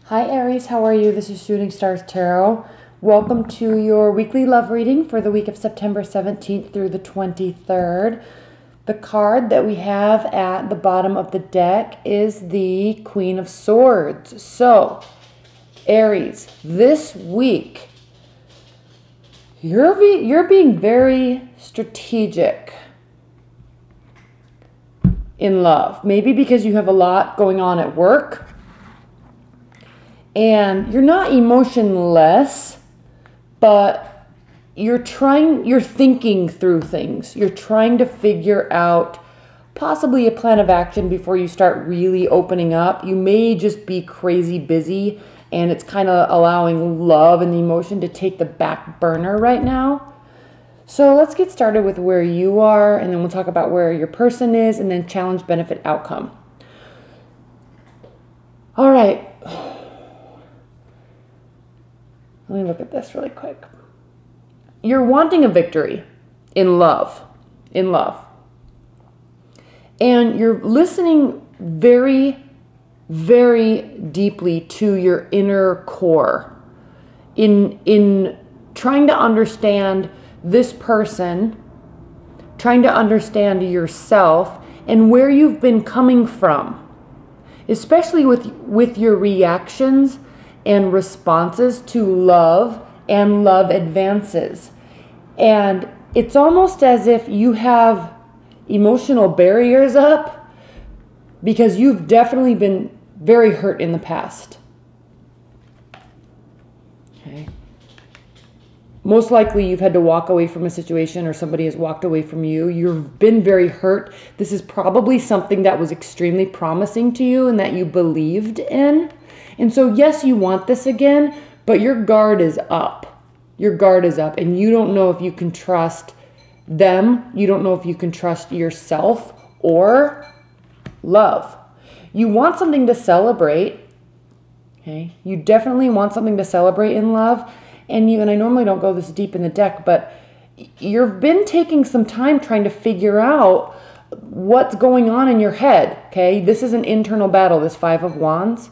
Hi Aries, how are you? This is Shooting Stars Tarot. Welcome to your weekly love reading for the week of September 17th through the 23rd. The card that we have at the bottom of the deck is the Queen of Swords. So, Aries, this week, you're being very strategic in love. Maybe because you have a lot going on at work. And you're not emotionless, but you're thinking through things. You're trying to figure out possibly a plan of action before you start really opening up. You may just be crazy busy, and it's kind of allowing love and the emotion to take the back burner right now. So let's get started with where you are, and then we'll talk about where your person is, and then challenge, benefit, outcome. All right. Let me look at this really quick. You're wanting a victory in love. And you're listening very, very deeply to your inner core in trying to understand this person, trying to understand yourself and where you've been coming from, especially with your reactions and responses to love and love advances. And it's almost as if you have emotional barriers up because you've definitely been very hurt in the past. Okay. Most likely you've had to walk away from a situation, or somebody has walked away from you. You've been very hurt. This is probably something that was extremely promising to you and that you believed in. And so, yes, you want this again, but your guard is up. Your guard is up, and you don't know if you can trust them. You don't know if you can trust yourself or love. You want something to celebrate. Okay? You definitely want something to celebrate in love. And I normally don't go this deep in the deck, but you've been taking some time trying to figure out what's going on in your head. Okay? This is an internal battle, this Five of Wands.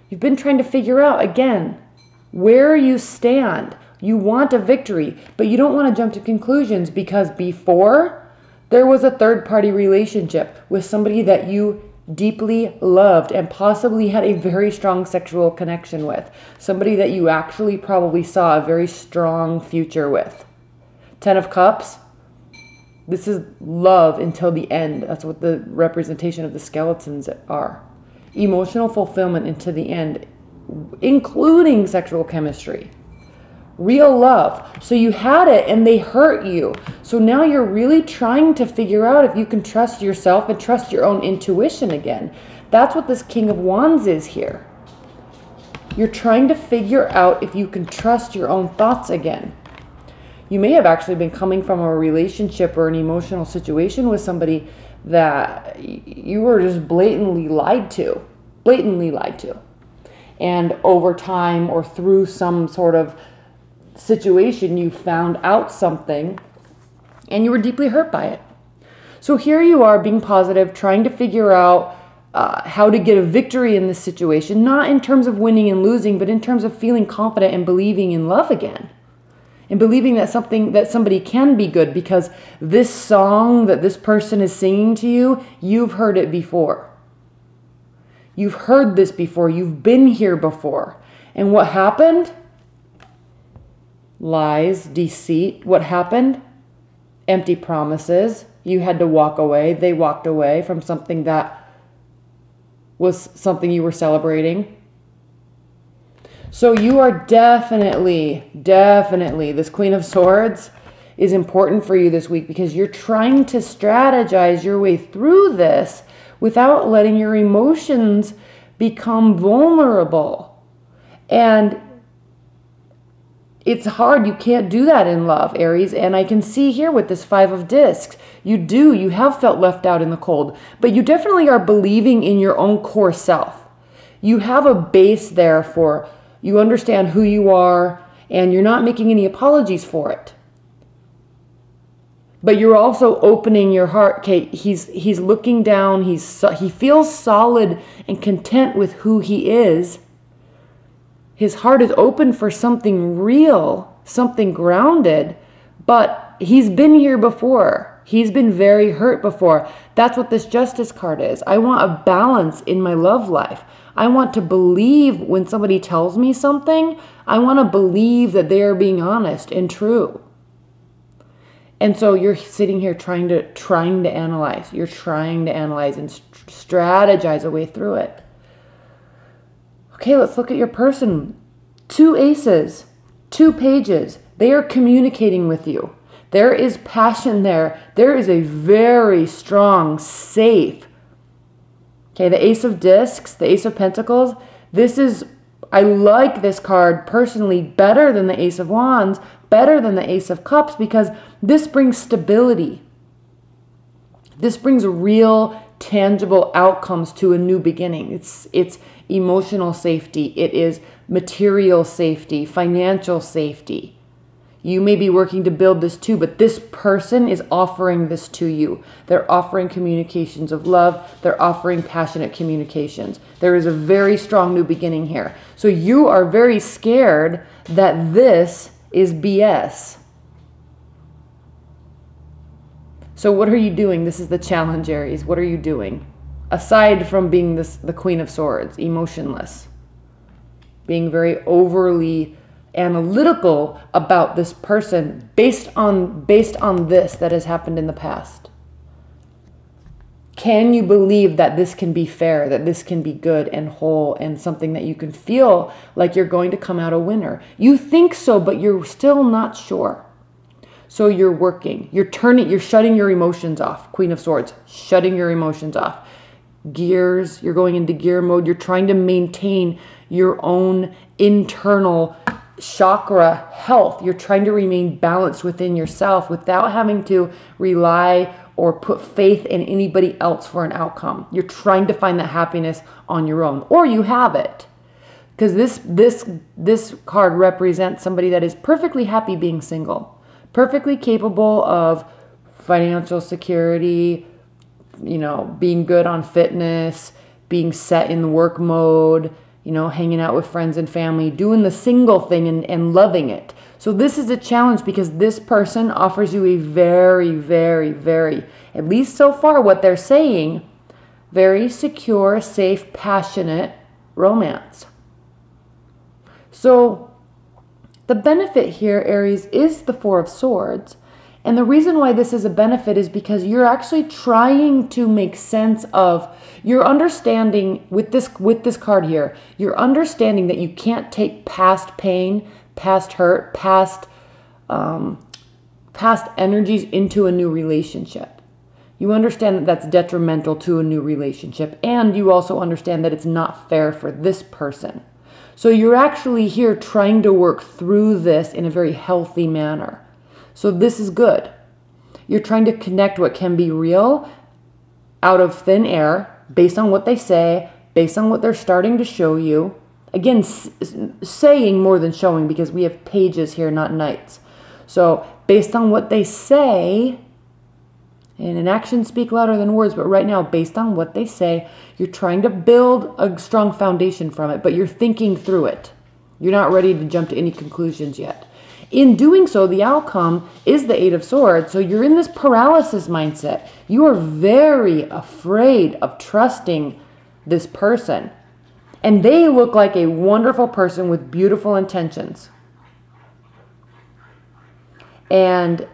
You've been trying to figure out, again, where you stand. You want a victory, but you don't want to jump to conclusions because before there was a third-party relationship with somebody that you deeply loved and possibly had a very strong sexual connection with. Somebody that you actually probably saw a very strong future with. Ten of Cups. This is love until the end. That's what the representation of the skeletons are. Emotional fulfillment into the end, including sexual chemistry. Real love. So you had it and they hurt you. So now you're really trying to figure out if you can trust yourself and trust your own intuition again. That's what this King of Wands is here. You're trying to figure out if you can trust your own thoughts again. You may have actually been coming from a relationship or an emotional situation with somebody that you were just blatantly lied to. And over time or through some sort of situation, you found out something and you were deeply hurt by it. So here you are being positive, trying to figure out how to get a victory in this situation, not in terms of winning and losing, but in terms of feeling confident and believing in love again. And believing that somebody can be good, because this song that this person is singing to you, you've heard it before. You've heard this before. You've been here before. And what happened? Lies, deceit. What happened? Empty promises. You had to walk away. They walked away from something that was something you were celebrating. So you are definitely, this Queen of Swords is important for you this week because you're trying to strategize your way through this without letting your emotions become vulnerable. And it's hard. You can't do that in love, Aries. And I can see here with this Five of Discs, you have felt left out in the cold, but you definitely are believing in your own core self. You have a base there for, you understand who you are, and you're not making any apologies for it. But you're also opening your heart. Okay, he's looking down. He feels solid and content with who he is. His heart is open for something real, something grounded, but he's been here before. He's been very hurt before. That's what this Justice card is. I want a balance in my love life. I want to believe when somebody tells me something, I want to believe that they are being honest and true. And so you're sitting here trying to analyze. You're trying to analyze and strategize a way through it. Okay, let's look at your person. 2 aces, 2 pages. They are communicating with you. There is passion there. There is a very strong, safe. Okay, the Ace of Discs, the Ace of Pentacles. I like this card personally better than the Ace of Wands, better than the Ace of Cups, because this brings stability. This brings real, tangible outcomes to a new beginning. It's emotional safety. It is material safety, financial safety. You may be working to build this too, but this person is offering this to you. They're offering communications of love. They're offering passionate communications. There is a very strong new beginning here. So you are very scared that this is BS. So what are you doing? This is the challenge, Aries. What are you doing? Aside from being the Queen of Swords, emotionless, being very overly analytical about this person based on this that has happened in the past. Can you believe that this can be fair, that this can be good and whole and something that you can feel like you're going to come out a winner? You think so, but you're still not sure. So you're working, you're shutting your emotions off. Queen of Swords, shutting your emotions off. Gears, you're going into gear mode. You're trying to maintain your own internal chakra health. You're trying to remain balanced within yourself without having to rely or put faith in anybody else for an outcome. You're trying to find that happiness on your own, or you have it. Because this card represents somebody that is perfectly happy being single, perfectly capable of financial security, being good on fitness, being set in work mode, hanging out with friends and family, doing the single thing and loving it. So this is a challenge because this person offers you a very, very, very, at least so far what they're saying, very secure, safe, passionate romance. So the benefit here, Aries, is the Four of Swords. And the reason why this is a benefit is because you're actually trying to make sense of, you're understanding with this card here, you're understanding that you can't take past pain, past hurt, past energies into a new relationship. You understand that that's detrimental to a new relationship, and you also understand that it's not fair for this person. So you're actually here trying to work through this in a very healthy manner. So this is good. You're trying to connect what can be real out of thin air based on what they say, based on what they're starting to show you. Again, saying more than showing, because we have pages here, not knights. So based on what they say, and actions speak louder than words, but right now, based on what they say, you're trying to build a strong foundation from it, but you're thinking through it. You're not ready to jump to any conclusions yet. In doing so, the outcome is the Eight of Swords. So you're in this paralysis mindset. You are very afraid of trusting this person. And they look like a wonderful person with beautiful intentions. And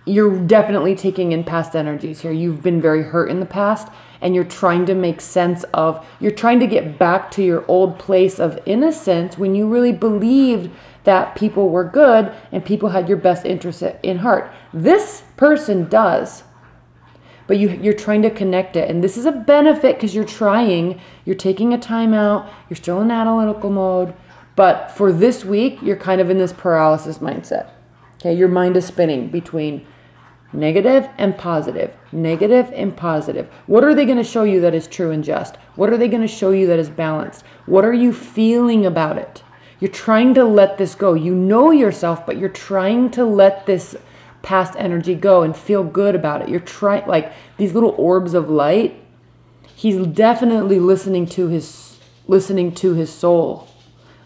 you're definitely taking in past energies here. You've been very hurt in the past, and you're trying to make sense of, you're trying to get back to your old place of innocence when you really believed that people were good and people had your best interest in heart. This person does, but you're trying to connect it. And this is a benefit because you're taking a time out, you're still in analytical mode, but for this week, you're kind of in this paralysis mindset. Okay, your mind is spinning between negative and positive, negative and positive. What are they going to show you that is true and just? What are they going to show you that is balanced? What are you feeling about it? You're trying to let this go. You know yourself, but you're trying to let this past energy go and feel good about it. You're trying, like these little orbs of light. He's definitely listening to his soul.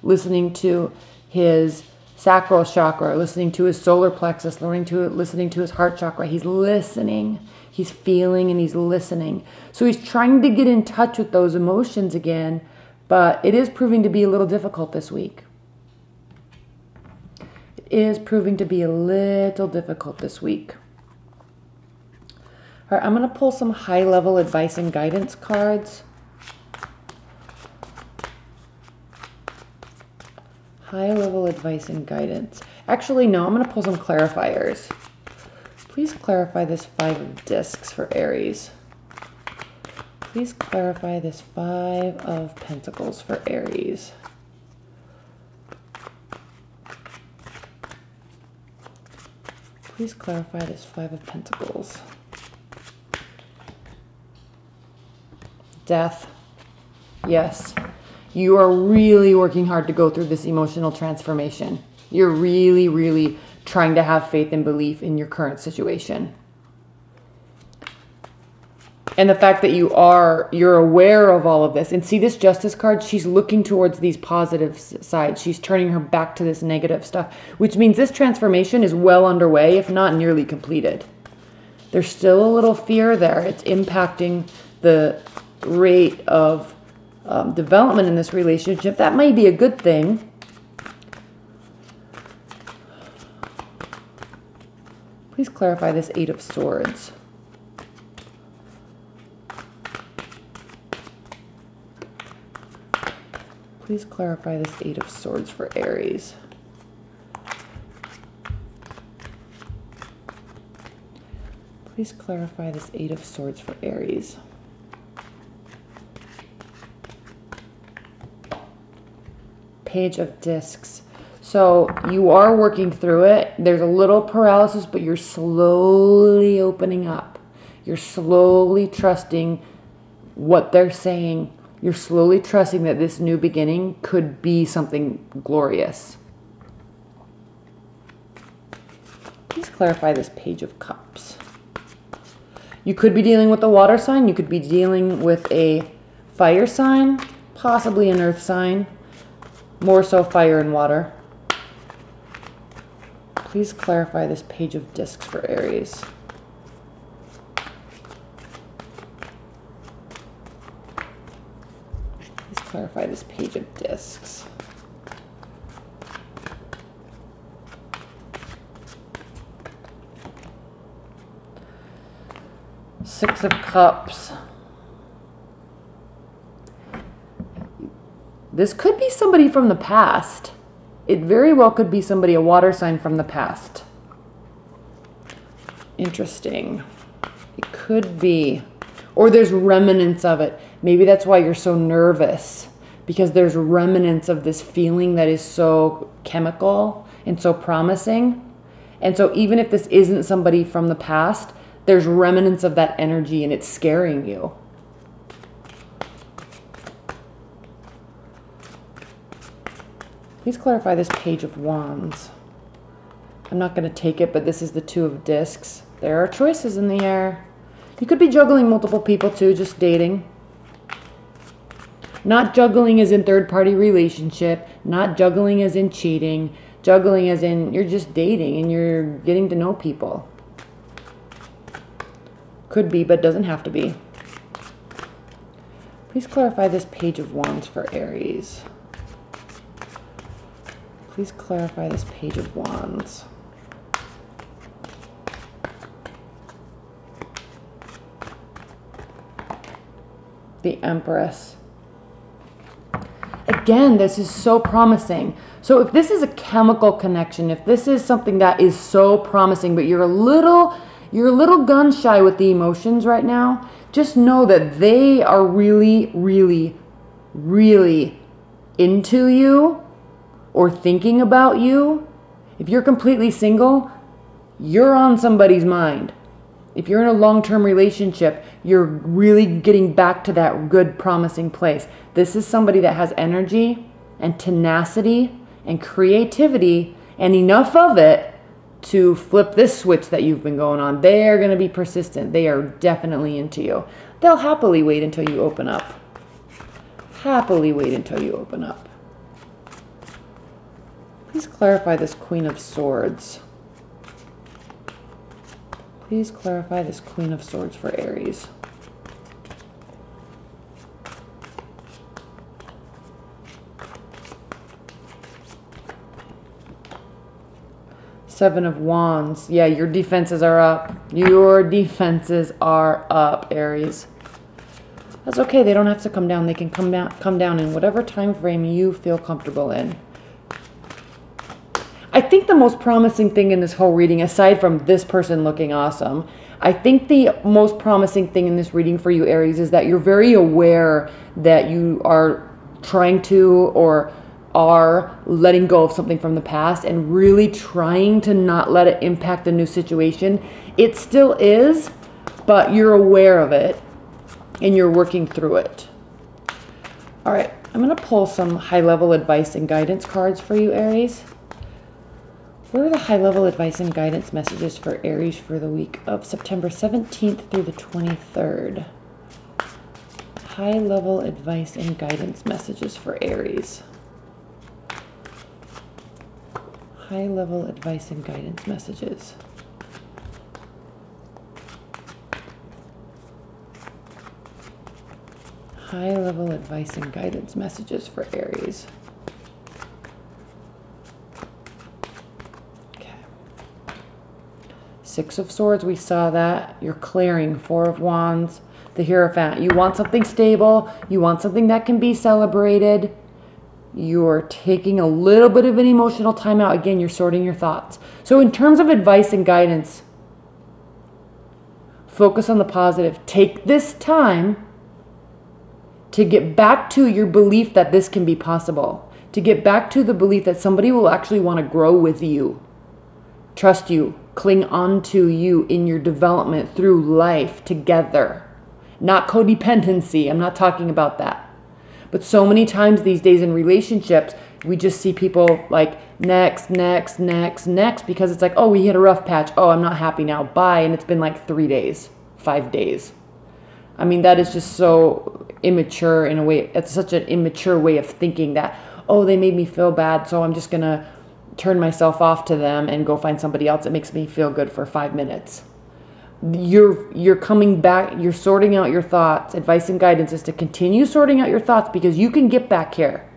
listening to his sacral chakra, listening to his solar plexus, listening to his heart chakra. He's listening, he's feeling, and he's listening. So he's trying to get in touch with those emotions again, but it is proving to be a little difficult this week. It is proving to be a little difficult this week. All right, I'm going to pull some high-level advice and guidance cards. High-level advice and guidance. Actually, no, I'm going to pull some clarifiers. Please clarify this 5 of discs for Aries. Please clarify this 5 of pentacles for Aries. Please clarify this 5 of pentacles. Death. Yes. You are really working hard to go through this emotional transformation. You're really, really trying to have faith and belief in your current situation. And the fact that you're aware of all of this. And see this Justice card? She's looking towards these positive sides. She's turning her back to this negative stuff, which means this transformation is well underway, if not nearly completed. There's still a little fear there. It's impacting the rate of development in this relationship. That might be a good thing. Please clarify this 8 of Swords. Please clarify this 8 of Swords for Aries. Please clarify this 8 of Swords for Aries. Page of Discs. So you are working through it. There's a little paralysis, but you're slowly opening up. You're slowly trusting what they're saying. You're slowly trusting that this new beginning could be something glorious. Please clarify this Page of Cups. You could be dealing with a water sign. You could be dealing with a fire sign, possibly an earth sign. More so fire and water. Please clarify this Page of Discs for Aries. Please clarify this Page of Discs. Six of Cups. This could be somebody from the past. It very well could be somebody, a water sign from the past. Interesting. It could be. Or there's remnants of it. Maybe that's why you're so nervous. Because there's remnants of this feeling that is so chemical and so promising. And so even if this isn't somebody from the past, there's remnants of that energy and it's scaring you. Please clarify this Page of Wands. I'm not going to take it, but this is the 2 of Discs. There are choices in the air. You could be juggling multiple people too, just dating. Not juggling as in third-party relationship. Not juggling as in cheating. Juggling as in you're just dating and you're getting to know people. Could be, but doesn't have to be. Please clarify this Page of Wands for Aries. Please clarify this Page of Wands. The Empress. Again, this is so promising. So if this is a chemical connection, if this is something that is so promising, but you're a little gun shy with the emotions right now, just know that they are really, really, really into you or thinking about you. If you're completely single, you're on somebody's mind. If you're in a long-term relationship, you're really getting back to that good, promising place. This is somebody that has energy and tenacity and creativity and enough of it to flip this switch that you've been going on. They are going to be persistent. They are definitely into you. They'll happily wait until you open up. Happily wait until you open up. Please clarify this Queen of Swords. Please clarify this Queen of Swords for Aries. Seven of Wands. Yeah, your defenses are up. Your defenses are up, Aries. That's okay. They don't have to come down. They can come down in whatever time frame you feel comfortable in. I think the most promising thing in this whole reading, aside from this person looking awesome, I think the most promising thing in this reading for you, Aries, is that you're very aware that you are trying to or are letting go of something from the past and really trying to not let it impact the new situation. It still is, but you're aware of it and you're working through it. All right, I'm going to pull some high-level advice and guidance cards for you, Aries. What are the high-level advice and guidance messages for Aries for the week of September 17th through the 23rd? High-level advice and guidance messages for Aries. High-level advice and guidance messages. High-level advice and guidance messages for Aries. Six of Swords, we saw that. You're clearing. Four of Wands, the Hierophant. You want something stable. You want something that can be celebrated. You're taking a little bit of an emotional time out. Again, you're sorting your thoughts. So in terms of advice and guidance, focus on the positive. Take this time to get back to your belief that this can be possible. To get back to the belief that somebody will actually want to grow with you. Trust you. Cling on to you in your development through life together. Not codependency. I'm not talking about that. But so many times these days in relationships, we just see people like next, next, next, next, because it's like, oh, we hit a rough patch. Oh, I'm not happy now. Bye. And it's been like 3 days, 5 days. I mean, that is just so immature in a way. It's such an immature way of thinking that, oh, they made me feel bad, so I'm just going to turn myself off to them and go find somebody else that makes me feel good for 5 minutes. You're coming back, you're sorting out your thoughts. Advice and guidance is to continue sorting out your thoughts, because you can get back here.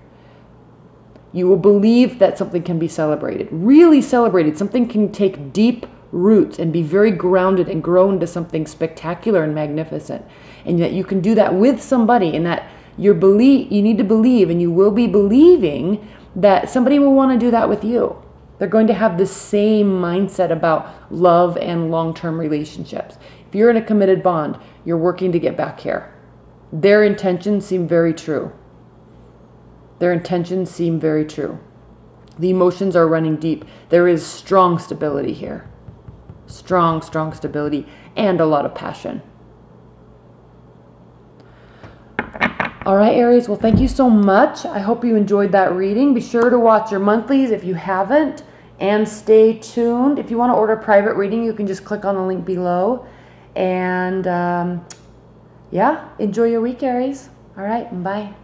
You will believe that something can be celebrated, really celebrated. Something can take deep roots and be very grounded and grow into something spectacular and magnificent. And that you can do that with somebody, and that you need to believe, and you will be believing that somebody will want to do that with you. They're going to have the same mindset about love and long-term relationships. If you're in a committed bond, you're working to get back here. Their intentions seem very true. Their intentions seem very true. The emotions are running deep. There is strong stability here. Strong, strong stability and a lot of passion. All right, Aries, well, thank you so much. I hope you enjoyed that reading. Be sure to watch your monthlies if you haven't, and stay tuned. If you want to order a private reading, you can just click on the link below. And yeah, enjoy your week, Aries. All right, bye.